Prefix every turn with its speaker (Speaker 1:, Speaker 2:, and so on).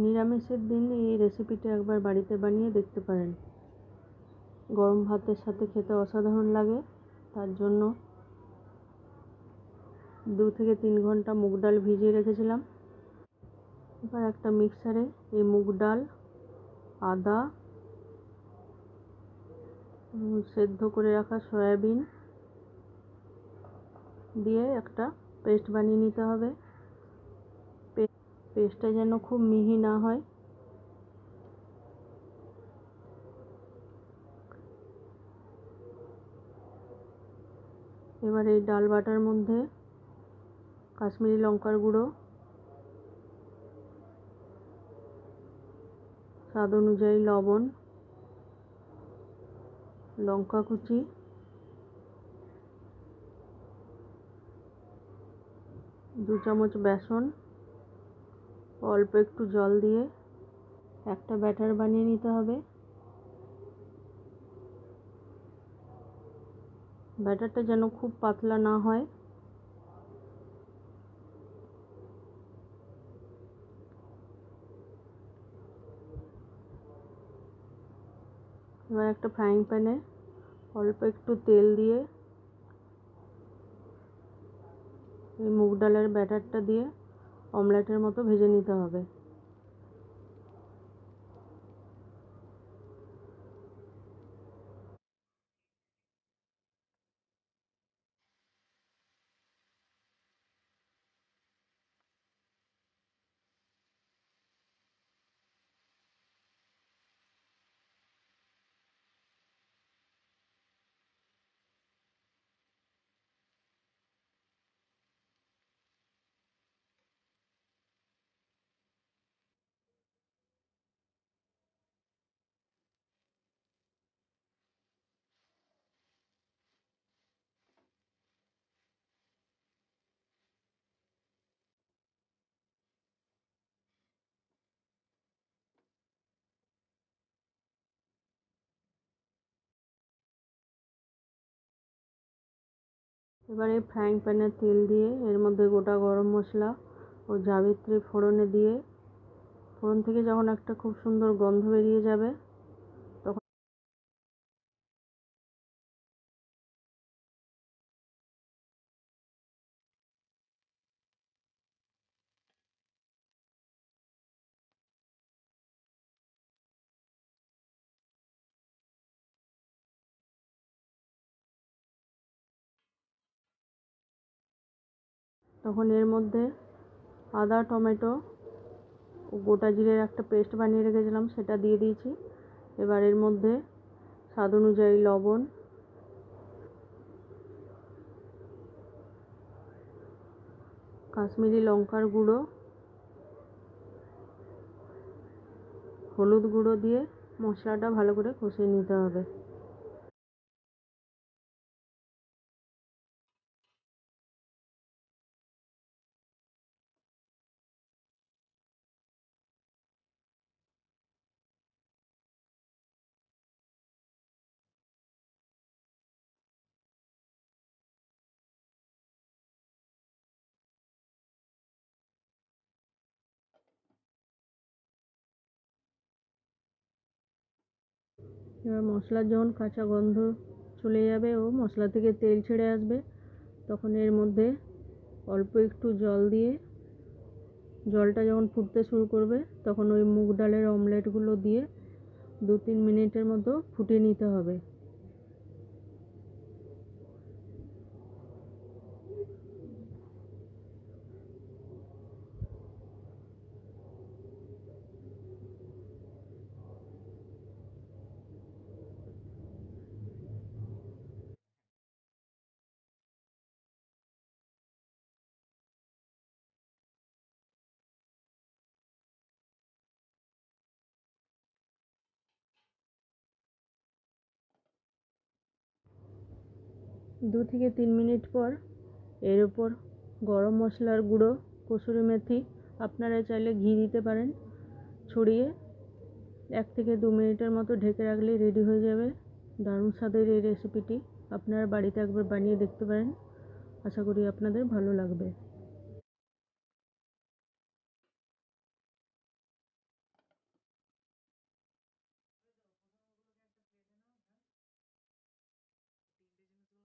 Speaker 1: নিরামিষের দিন এই রেসিপিটা একবার বাড়িতে বানিয়ে দেখতে পারেন। গরম ভাতের সাথে খেতে অসাধারণ লাগে। তার জন্য 2 থেকে 3 ঘন্টা মুগ ডাল ভিজিয়ে রেখেছিলাম। এবার একটা মিক্সারে এই মুগ ডাল, আদা, সেদ্ধ করে রাখা সয়াবিন দিয়ে একটা পেস্ট বানিয়ে নিতে হবে। পেস্টটা যেন খুব মিহি না হয়। এবার এই ডাল বাটার মধ্যে কাশ্মীরি লঙ্কার গুঁড়ো, স্বাদ অনুযায়ী লবণ, লঙ্কা কুচি, 2 চামচ বেসন, অল্প একটু জল দিয়ে একটা ব্যাটার বানিয়ে নিতে হবে। ব্যাটারটা যেন খুব পাতলা না হয়। এবার একটা ফ্রাইং প্যানে অল্প একটু তেল দিয়ে এই মুগ ডালের ব্যাটারটা দিয়ে অমলেটের মতো ভেজে নিতে হবে। এবার এই ফ্রাইং প্যানে তেল দিয়ে এর মধ্যে গোটা গরম মশলা ও জাবিত্রী ফোড়নে দিয়ে ফোড়ন থেকে যখন একটা খুব সুন্দর গন্ধ বেরিয়ে যাবে তখন এর মধ্যে আদা, টমেটো ও গোটা জিরের একটা পেস্ট বানিয়ে রেখেছিলাম, সেটা দিয়ে দিয়েছি। এবার এর মধ্যে স্বাদ অনুযায়ী লবণ, কাশ্মীরি লঙ্কার গুঁড়ো, হলুদ গুঁড়ো দিয়ে মশলাটা ভালো করে কষিয়ে নিতে হবে। এবার মশলার যখন কাঁচা গন্ধ চলে যাবে ও মশলা থেকে তেল ছেড়ে আসবে তখন এর মধ্যে অল্প একটু জল দিয়ে জলটা যখন ফুটতে শুরু করবে তখন ওই মুগ ডালের অমলেটগুলো দিয়ে 2-3 মিনিটের মতো ফুটিয়ে নিতে হবে। 2 থেকে 3 মিনিট পর এর উপর গরম মশলার গুঁড়ো, কসুরি মেথি, আপনারা চাইলে ঘি দিতে পারেন, ছড়িয়ে 1 থেকে 2 মিনিটের মতো ঢেকে রাখলেই রেডি হয়ে যাবে দারুণ স্বাদের এই রেসিপিটি। আপনারা বাড়িতে একবার বানিয়ে দেখতে পারেন। আশা করি আপনাদের ভালো লাগবে।